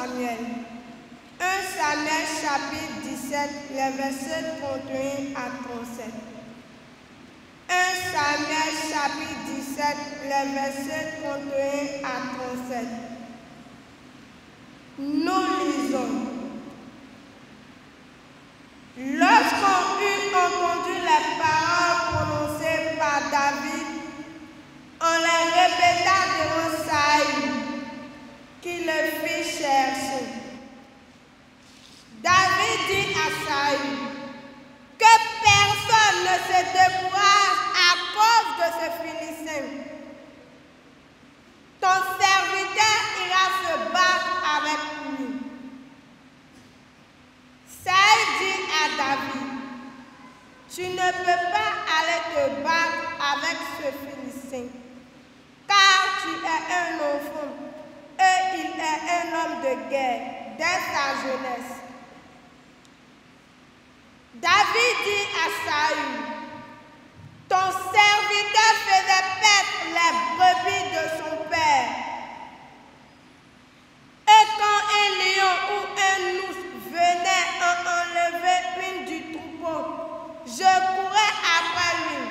Samuel. 1 Samuel chapitre 17, les versets 31 à 37. 1 Samuel chapitre 17, les versets 31 à 37. Nous lisons. Lorsqu'on eut entendu les paroles prononcées par David, on les répéta devant Saül, qui le fit chercher. David dit à Saül que personne ne se décourage à cause de ce Philistin. Ton serviteur ira se battre avec lui. Saül dit à David, tu ne peux pas aller te battre avec ce Philistin, car tu es un enfant et il est un homme de guerre dès sa jeunesse. David dit à Saül, ton serviteur faisait paître les brebis de son père. Et quand un lion ou un ours venait en enlever une du troupeau, je courais après lui,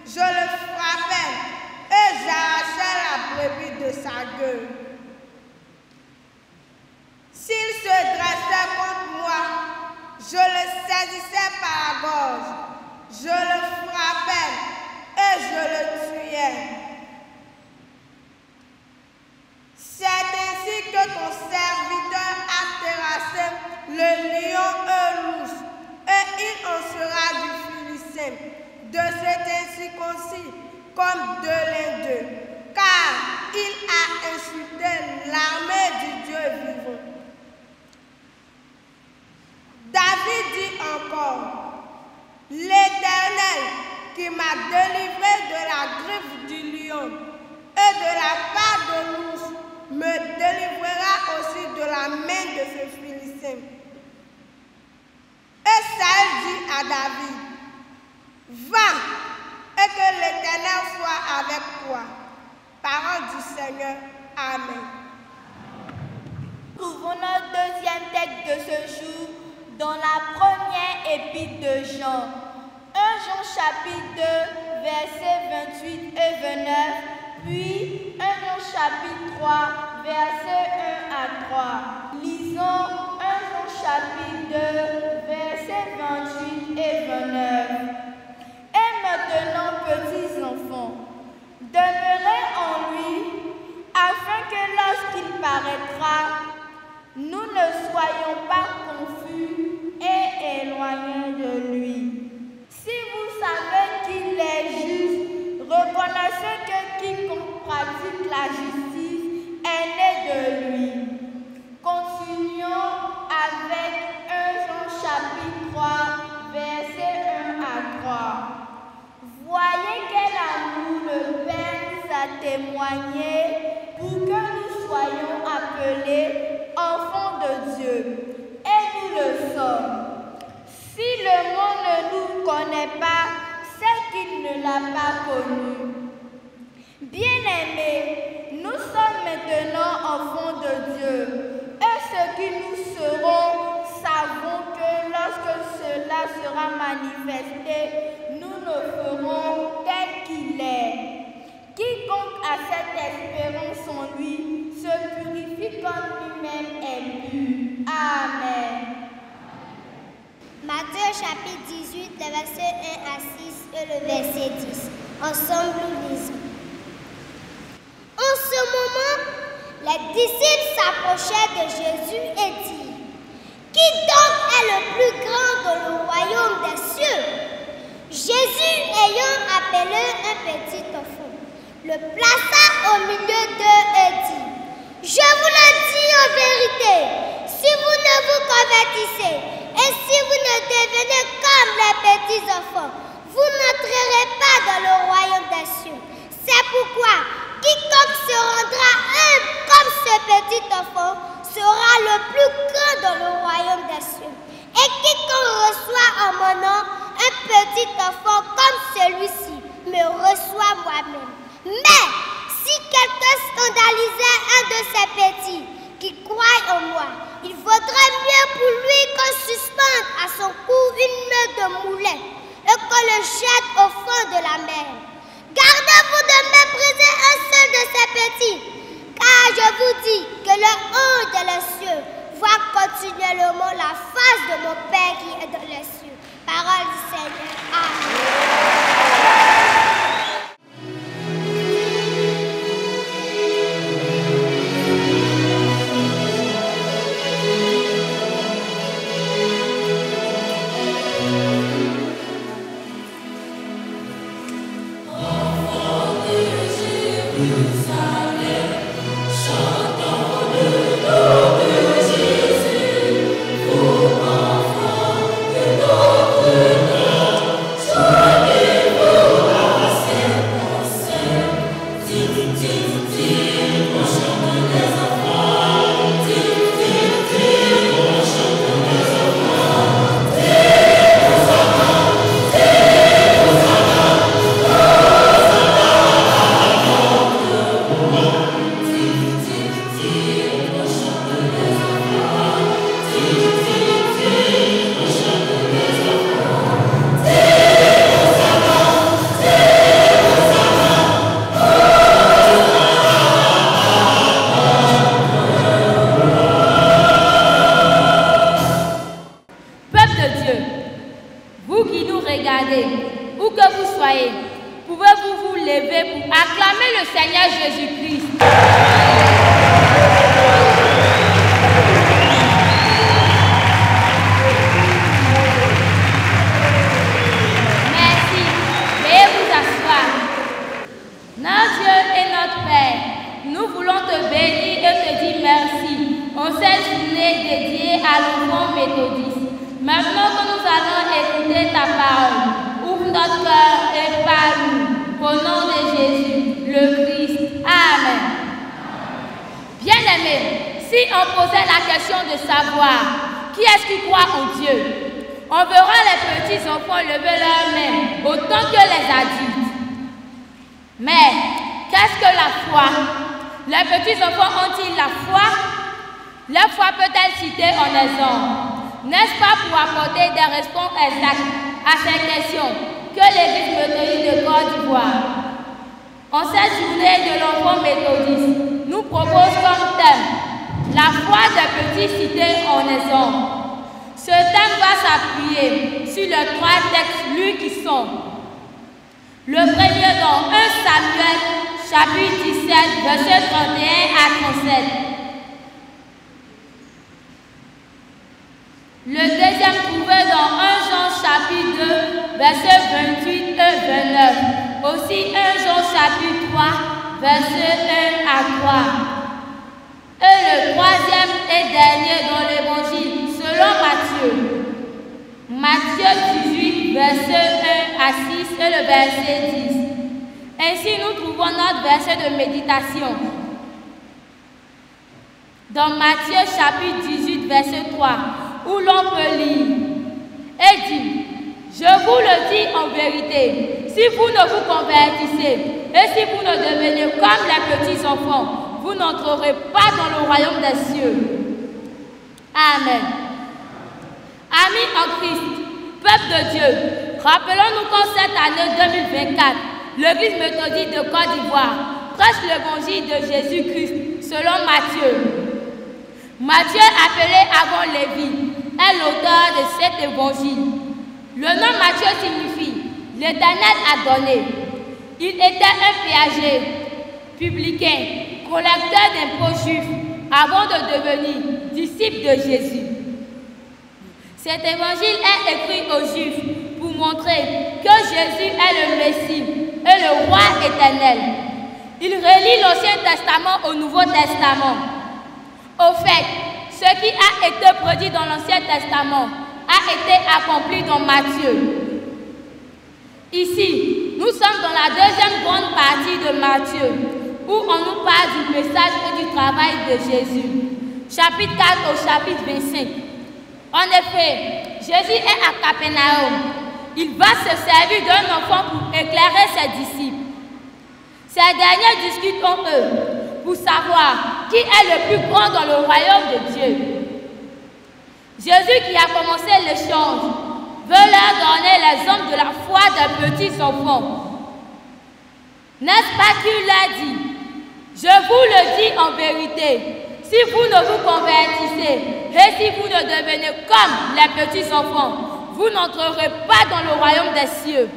je le frappais et j'arrachais la brebis de sa gueule. S'il se dressait contre moi, je le saisissais par la gorge, je le frappais et je le tuais. C'est ainsi que ton serviteur a terrassé le lion et l'ours, et il en sera du Philistin, de cet incirconcis comme de l'un d'eux, car il a insulté l'armée du Dieu vivant. David dit encore, l'Éternel qui m'a délivré de la griffe du lion et de la part de l'ours me délivrera aussi de la main de ce Philistin. Et Saül dit à David, va et que l'Éternel soit avec toi. Parole du Seigneur. Amen. Ouvrons notre deuxième texte de ce jour dans la première épître de Jean. 1 Jean chapitre 2, versets 28 et 29, puis 1 Jean chapitre 3, versets 1 à 3. Lisons 1 Jean chapitre 2, versets 28 et 29. Et maintenant, petits enfants, demeurez en lui, afin que lorsqu'il paraîtra, nous ne soyons pas confus et éloignés de lui. Si vous savez qu'il est juste, reconnaissez que quiconque pratique la justice est né de lui. Continuons avec 1 Jean chapitre 3, versets 1 à 3. Voyez quel amour le Père nous a témoigné pour que nous soyons appelés enfants de Dieu. Et nous le sommes. Si le monde ne nous connaît pas, c'est qu'il ne l'a pas connu. Bien-aimés, nous sommes maintenant enfants de Dieu. Et ce que nous serons, savons que lorsque cela sera manifesté, nous le ferons tel qu'il est. Quiconque a cette espérance en lui se purifie comme lui-même est pur. Amen. Matthieu chapitre 18, les versets 1 à 6 et le verset 10. Ensemble, nous lisons. En ce moment, les disciples s'approchèrent de Jésus et dirent, qui donc est le plus grand dans le royaume des cieux? Jésus, ayant appelé un petit enfant, le plaça au milieu d'eux et dit, je vous le dis en vérité, si vous ne vous convertissez et si vous ne devenez comme les petits enfants, vous n'entrerez pas dans le royaume des cieux. C'est pourquoi quiconque se rendra humble comme ce petit enfant sera le plus grand dans le royaume des cieux. Et quiconque reçoit en mon nom un petit enfant comme celui-ci me reçoit moi-même. Mais si quelqu'un scandalisait un de ces petits qui croient en moi, le haut des cieux, vois continuellement la face de mon Père qui est dans les cieux. Parole du Seigneur. Amen. N'est-ce pas pour apporter des réponses exactes à ces questions que l'Église méthodiste de Côte d'Ivoire, en cette journée de l'enfant méthodiste, nous propose comme thème la foi des petites cités en exemple. Ce thème va s'appuyer sur les 3 textes lus qui sont le premier dans 1 Samuel chapitre 17 verset 31 à 37. Le deuxième trouvé dans 1 Jean chapitre 2 verset 28 et 29. Aussi 1 Jean chapitre 3 verset 1 à 3. Et le troisième et dernier dans l'évangile selon Matthieu. Matthieu 18 verset 1 à 6 et le verset 10. Ainsi nous trouvons notre verset de méditation. Dans Matthieu chapitre 18 verset 3. Où l'on peut lire et dit, je vous le dis en vérité, si vous ne vous convertissez et si vous ne devenez comme les petits enfants, vous n'entrerez pas dans le royaume des cieux. Amen. Amis en Christ, peuple de Dieu, rappelons-nous qu'en cette année 2024, l'Église méthodiste de Côte d'Ivoire prêche l'évangile de Jésus-Christ selon Matthieu. Matthieu, appelé avant Lévi, est l'auteur de cet évangile. Le nom Matthieu signifie « l'Éternel a donné ». Il était un péager, publicain, collecteur d'impôts juifs avant de devenir disciple de Jésus. Cet évangile est écrit aux Juifs pour montrer que Jésus est le Messie et le roi éternel. Il relie l'Ancien Testament au Nouveau Testament. Au fait, ce qui a été prédit dans l'Ancien Testament a été accompli dans Matthieu. Ici, nous sommes dans la deuxième grande partie de Matthieu, où on nous parle du message et du travail de Jésus. Chapitre 4 au chapitre 25. En effet, Jésus est à Capernaum. Il va se servir d'un enfant pour éclairer ses disciples. Ces derniers discutent entre eux pour savoir qui est le plus grand dans le royaume de Dieu. Jésus, qui a commencé l'échange, veut leur donner l'exemple de la foi des petits enfants. N'est-ce pas qu'il leur dit? Je vous le dis en vérité, si vous ne vous convertissez et si vous ne devenez comme les petits enfants, vous n'entrerez pas dans le royaume des cieux.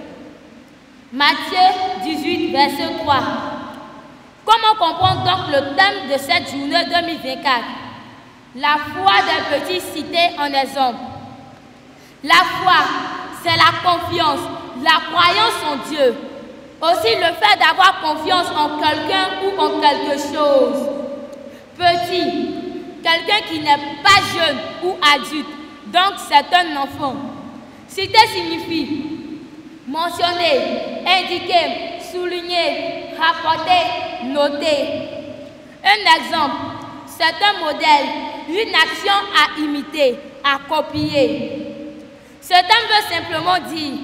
Matthieu 18, verset 3. Comment comprendre donc le thème de cette journée 2024? La foi des petits cités en exemple. La foi, c'est la confiance, la croyance en Dieu. Aussi le fait d'avoir confiance en quelqu'un ou en quelque chose. Petit, quelqu'un qui n'est pas jeune ou adulte, donc c'est un enfant. Cité signifie mentionner, indiquer, souligner, rapporter, noter. Un exemple, c'est un modèle, une action à imiter, à copier. Ce terme veut simplement dire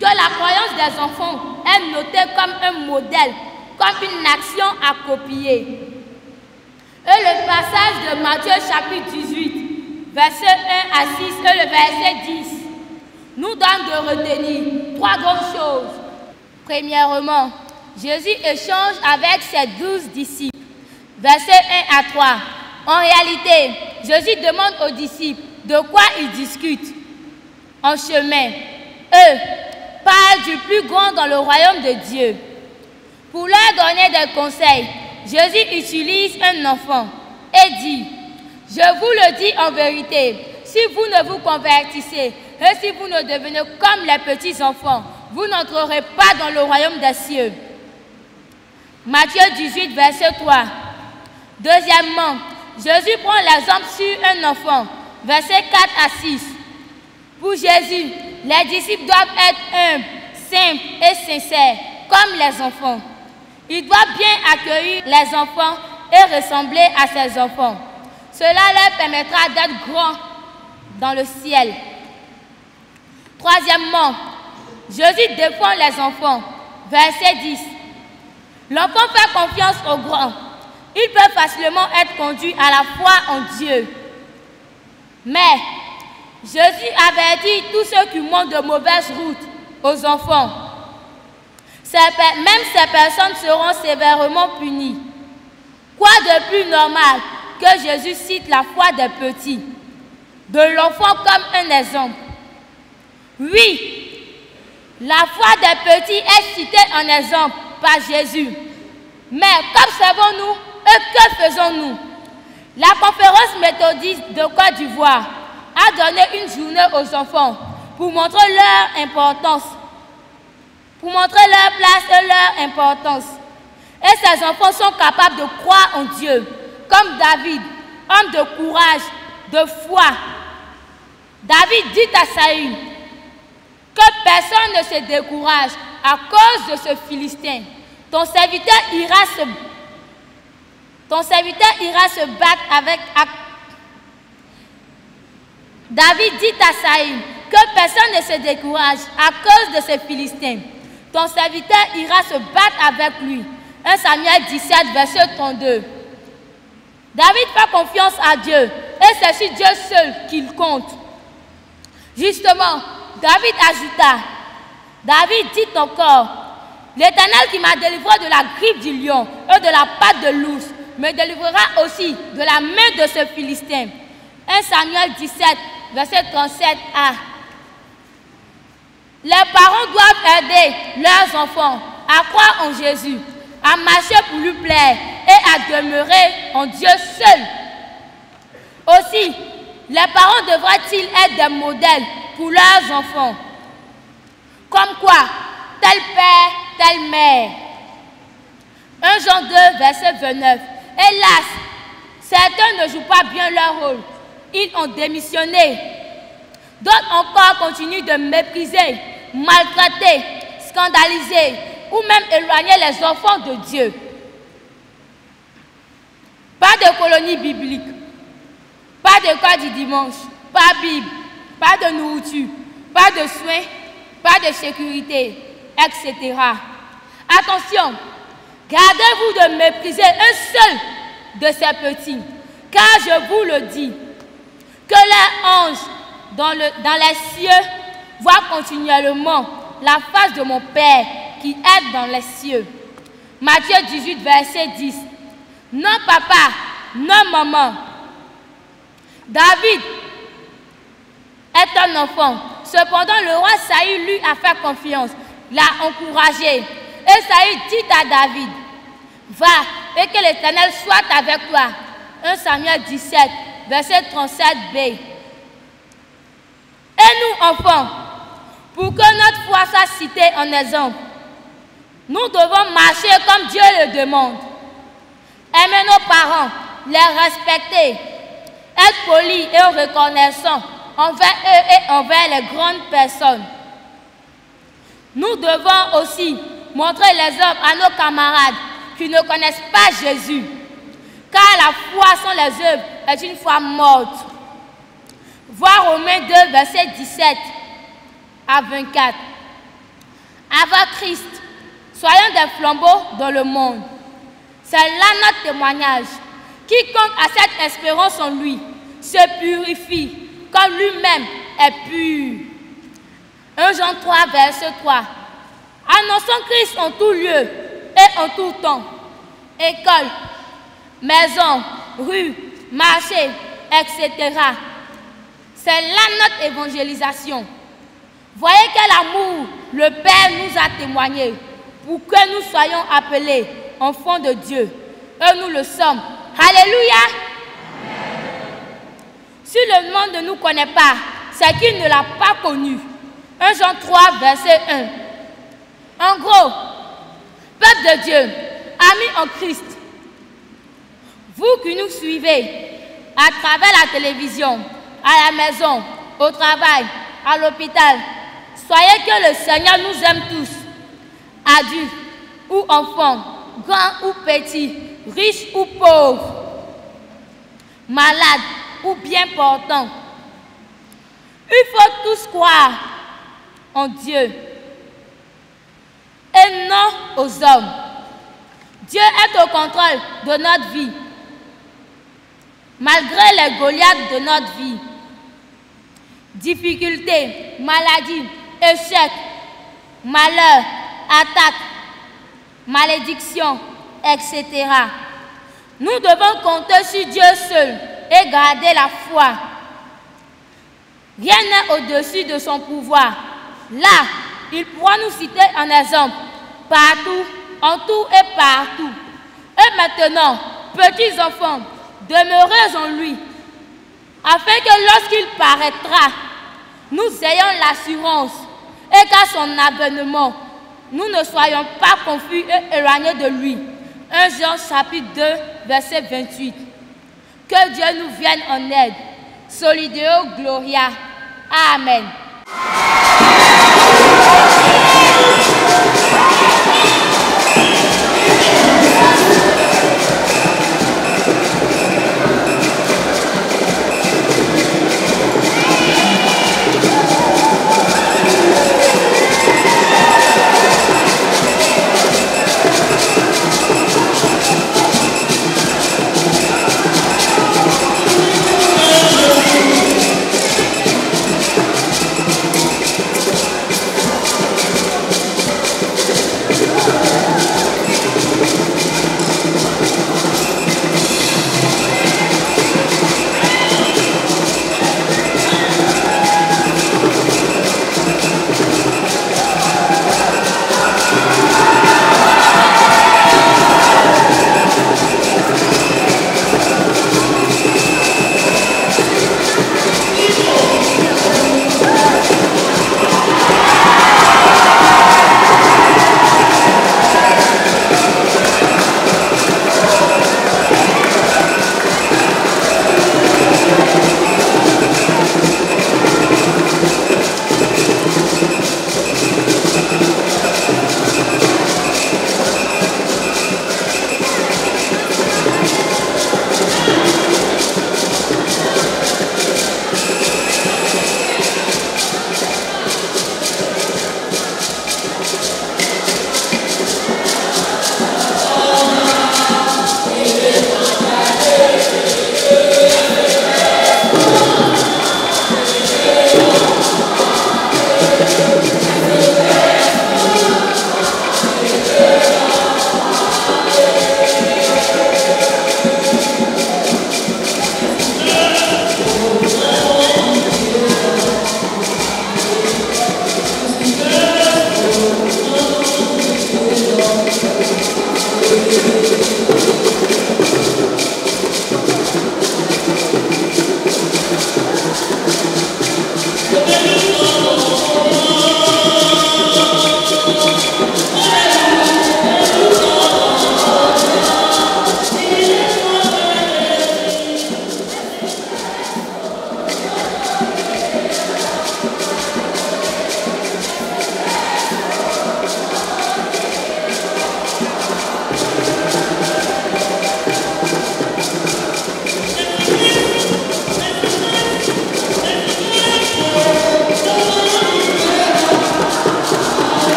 que la croyance des enfants est notée comme un modèle, comme une action à copier. Et le passage de Matthieu chapitre 18, verset 1 à 6 et le verset 10, nous donne de retenir trois grandes choses. Premièrement, Jésus échange avec ses 12 disciples. Verset 1 à 3. En réalité, Jésus demande aux disciples de quoi ils discutent en chemin. Eux parlent du plus grand dans le royaume de Dieu. Pour leur donner des conseils, Jésus utilise un enfant et dit, « Je vous le dis en vérité, si vous ne vous convertissez et si vous ne devenez comme les petits enfants, vous n'entrerez pas dans le royaume des cieux. » Matthieu 18, verset 3. Deuxièmement, Jésus prend l'exemple sur un enfant. Versets 4 à 6. Pour Jésus, les disciples doivent être humbles, simples et sincères, comme les enfants. Ils doivent bien accueillir les enfants et ressembler à ces enfants. Cela leur permettra d'être grands dans le ciel. Troisièmement, Jésus défend les enfants. Verset 10. L'enfant fait confiance aux grands. Il peut facilement être conduit à la foi en Dieu. Mais Jésus avertit tous ceux qui montent de mauvaises routes aux enfants. Même ces personnes seront sévèrement punies. Quoi de plus normal que Jésus cite la foi des petits, de l'enfant comme un exemple? Oui, la foi des petits est citée en exemple par Jésus. Mais qu'observons-nous et que faisons-nous? La conférence méthodiste de Côte d'Ivoire a donné une journée aux enfants pour montrer leur importance, pour montrer leur place et leur importance. Et ces enfants sont capables de croire en Dieu, comme David, homme de courage, de foi. David dit à Saül que personne ne se décourage à cause de ce Philistin. Ton serviteur ira se battre avec... David dit à Saül que personne ne se décourage à cause de ce Philistin. Ton serviteur ira se battre avec lui. 1 Samuel 17, verset 32. David fait confiance à Dieu et c'est sur Dieu seul qu'il compte. Justement, David ajouta, David dit encore, l'Éternel qui m'a délivré de la griffe du lion et de la patte de l'ours me délivrera aussi de la main de ce Philistin. 1 Samuel 17, verset 37a. Les parents doivent aider leurs enfants à croire en Jésus, à marcher pour lui plaire et à demeurer en Dieu seul. Aussi, les parents devraient-ils être des modèles pour leurs enfants? Comme quoi, tel père, telle mère. 1 Jean 2, verset 29. Hélas, certains ne jouent pas bien leur rôle. Ils ont démissionné. D'autres encore continuent de mépriser, maltraiter, scandaliser ou même éloigner les enfants de Dieu. Pas de colonie biblique, pas d'école du dimanche, pas de Bible, pas de nourriture, pas de soins, pas de sécurité, etc. Attention, gardez-vous de mépriser un seul de ces petits, car je vous le dis, que les anges dans les cieux voient continuellement la face de mon Père qui est dans les cieux. Matthieu 18, verset 10. Non, papa, nos mamans. David est un enfant. Cependant, le roi Saül lui a fait confiance, l'a encouragé. Et Saül dit à David, va et que l'Éternel soit avec toi. 1 Samuel 17, verset 37b. Et nous, enfants, pour que notre foi soit citée en exemple, nous devons marcher comme Dieu le demande. Aimer nos parents, les respecter, être polis et reconnaissants envers eux et envers les grandes personnes. Nous devons aussi montrer l'exemple à nos camarades qui ne connaissent pas Jésus, car la foi sans les œuvres est une foi morte. Voir Romains 2, verset 17 à 24. Avec Christ, soyons des flambeaux dans le monde. C'est là notre témoignage. Quiconque a cette espérance en lui se purifie comme lui-même est pur. 1 Jean 3, verset 3. Annonçons Christ en tout lieu et en tout temps. École, maison, rue, marché, etc. C'est là notre évangélisation. Voyez quel amour le Père nous a témoigné pour que nous soyons appelés enfants de Dieu. Et nous le sommes. Alléluia. Si le monde ne nous connaît pas, c'est qu'il ne l'a pas connu. 1 Jean 3, verset 1. En gros, peuple de Dieu, amis en Christ, vous qui nous suivez à travers la télévision, à la maison, au travail, à l'hôpital, soyez que le Seigneur nous aime tous, adultes ou enfants, grands ou petits, riches ou pauvres, malades ou bien portants. Il faut tous croire en Dieu et non aux hommes. Dieu est au contrôle de notre vie, malgré les Goliaths de notre vie. Difficultés, maladies, échecs, malheurs, attaques, malédictions, etc. Nous devons compter sur Dieu seul et garder la foi. Rien n'est au-dessus de son pouvoir. Là, il pourra nous citer un exemple, partout, en tout et partout. Et maintenant, petits enfants, demeurez en lui, afin que lorsqu'il paraîtra, nous ayons l'assurance et qu'à son avènement, nous ne soyons pas confus et éloignés de lui. 1 Jean chapitre 2, verset 28. Que Dieu nous vienne en aide. Solideo Gloria. Amen.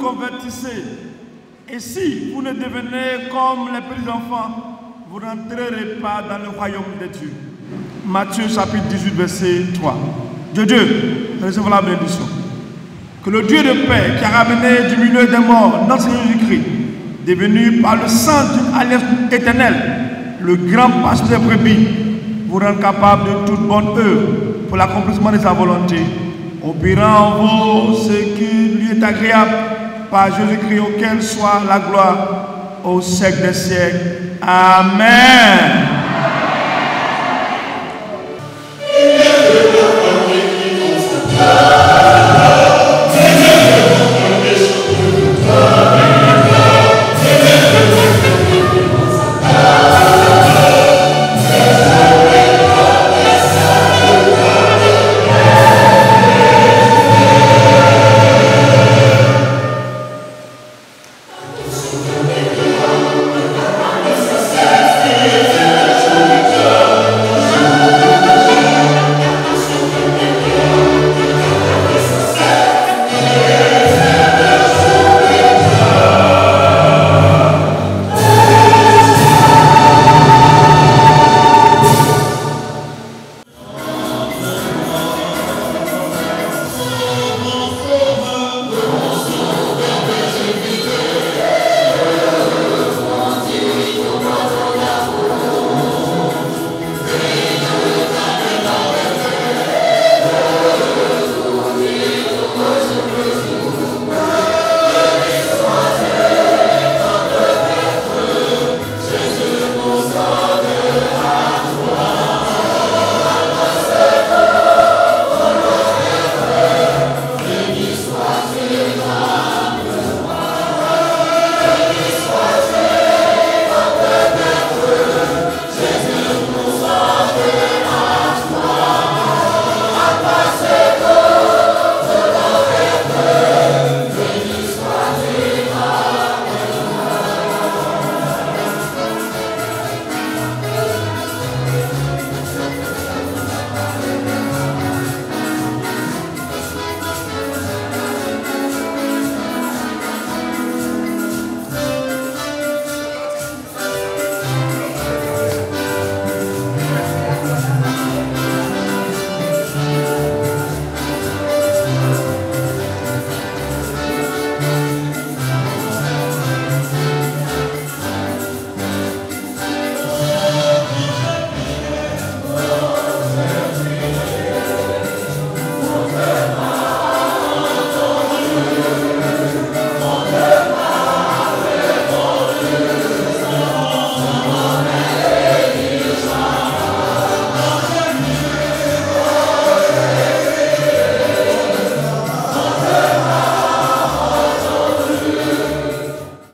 convertissez, et si vous ne devenez comme les petits enfants, vous n'entrerez pas dans le royaume de Dieu. Matthieu chapitre 18, verset 3. Dieu, recevons la bénédiction. Que le Dieu de paix qui a ramené du milieu des morts notre Seigneur Jésus-Christ, devenu par le sang d'une alliance éternelle, le grand pasteur des brebis, vous rend capable de toute bonne œuvre pour l'accomplissement de sa volonté, opérant en vous ce qui lui est agréable par Jésus-Christ, auquel soit la gloire au siècle des siècles. Amen.